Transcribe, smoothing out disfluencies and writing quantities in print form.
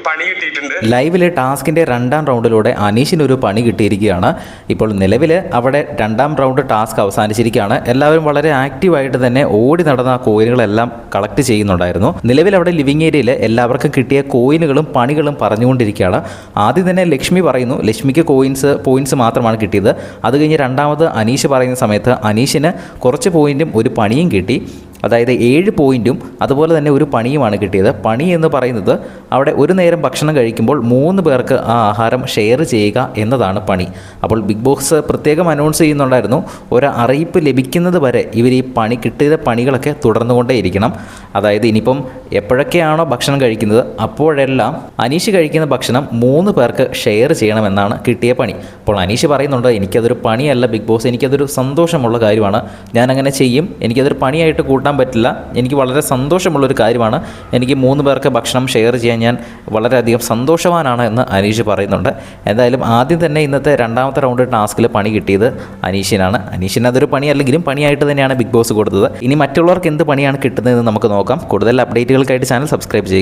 പണി കിട്ടിയിട്ടുണ്ട്. ലൈവിലെ ടാസ്കിന്റെ 2ാം റൗണ്ടിലൂടെ അനീഷിന് ഒരു പണി കിട്ടിയിരിക്കുകയാണ്. ഇപ്പോൾ നിലവിൽ അവിടെ 2ാം റൗണ്ട് ടാസ്ക് അവസാനിച്ചിരിക്കുകയാണ്. എല്ലാവരും വളരെ ആക്റ്റീവായിട്ട് തന്നെ ഓടി നടന്ന കോയിനുകളെല്ലാം കളക്ട് ചെയ്യുന്നുണ്ടായിരുന്നു. നിലവിൽ അവിടെ ലിവിംഗ് ഏരിയയിൽ എല്ലാവർക്കും കിട്ടിയ കോയിനുകളും പണികളും പറഞ്ഞുകൊണ്ടിരിക്കുകയാണ്. ആദ്യം തന്നെ ലക്ഷ്മി പറയുന്നു ലക്ഷ്മിക്ക് പോയിന്റ്സ് മാത്രമാണ് കിട്ടിയത്. അത് കഴിഞ്ഞ് രണ്ടാമത് അനീഷ് പറയുന്ന സമയത്ത് അനീഷിന് കുറച്ച് പോയിന്റും ഒരു പണിയും കിട്ടി. അതായത് 7 പോയിന്റും അതുപോലെ തന്നെ ഒരു പണിയുമാണ് കിട്ടിയത്. പണി എന്ന് പറയുന്നത് അവിടെ ഒരു നേരം ഭക്ഷണം കഴിക്കുമ്പോൾ 3 പേർക്ക് ആ ആഹാരം ഷെയർ ചെയ്യുക എന്നതാണ് പണി. അപ്പോൾ ബിഗ് ബോസ് പ്രത്യേകം അനൗൺസ് ചെയ്യുന്നുണ്ടായിരുന്നു, ഒരു അറിയിപ്പ് ലഭിക്കുന്നത് വരെ ഇവർ ഈ കിട്ടിയ പണികളൊക്കെ തുടർന്നുകൊണ്ടേയിരിക്കണം. അതായത് ഇനിയിപ്പം എപ്പോഴൊക്കെയാണോ ഭക്ഷണം കഴിക്കുന്നത് അപ്പോഴെല്ലാം അനീഷ് കഴിക്കുന്ന ഭക്ഷണം 3 പേർക്ക് ഷെയർ ചെയ്യണമെന്നാണ് കിട്ടിയ പണി. അപ്പോൾ അനീഷ് പറയുന്നുണ്ട്, എനിക്കതൊരു പണിയല്ല ബിഗ് ബോസ്, എനിക്കതൊരു സന്തോഷമുള്ള കാര്യമാണ്, ഞാനങ്ങനെ ചെയ്യും, എനിക്കതൊരു പണിയായിട്ട് കൂട്ടാൻ പറ്റില്ല, എനിക്ക് വളരെ സന്തോഷമുള്ളൊരു കാര്യമാണ്, എനിക്ക് 3 പേർക്ക് ഭക്ഷണം ഷെയർ ചെയ്യാൻ ഞാൻ വളരെയധികം സന്തോഷവാനാണ് എന്ന് അനീഷ് പറയുന്നുണ്ട്. എന്തായാലും ആദ്യം തന്നെ ഇന്നത്തെ 2ാമത്തെ റൗണ്ട് ടാസ്കിൽ പണി കിട്ടിയത് അനീഷിനാണ്. അനീഷിന് അതൊരു പണിയല്ലെങ്കിലും പണിയായിട്ട് തന്നെയാണ് ബിഗ് ബോസ് കൊടുത്തത്. ഇനി മറ്റുള്ളവർക്ക് എന്ത് പണിയാണ് കിട്ടുന്നതെന്ന് നമുക്ക് നോക്കാം. കൂടുതൽ അപ്ഡേറ്റുകൾക്കായിട്ട് ചാനൽ സബ്സ്ക്രൈബ് ചെയ്യുക.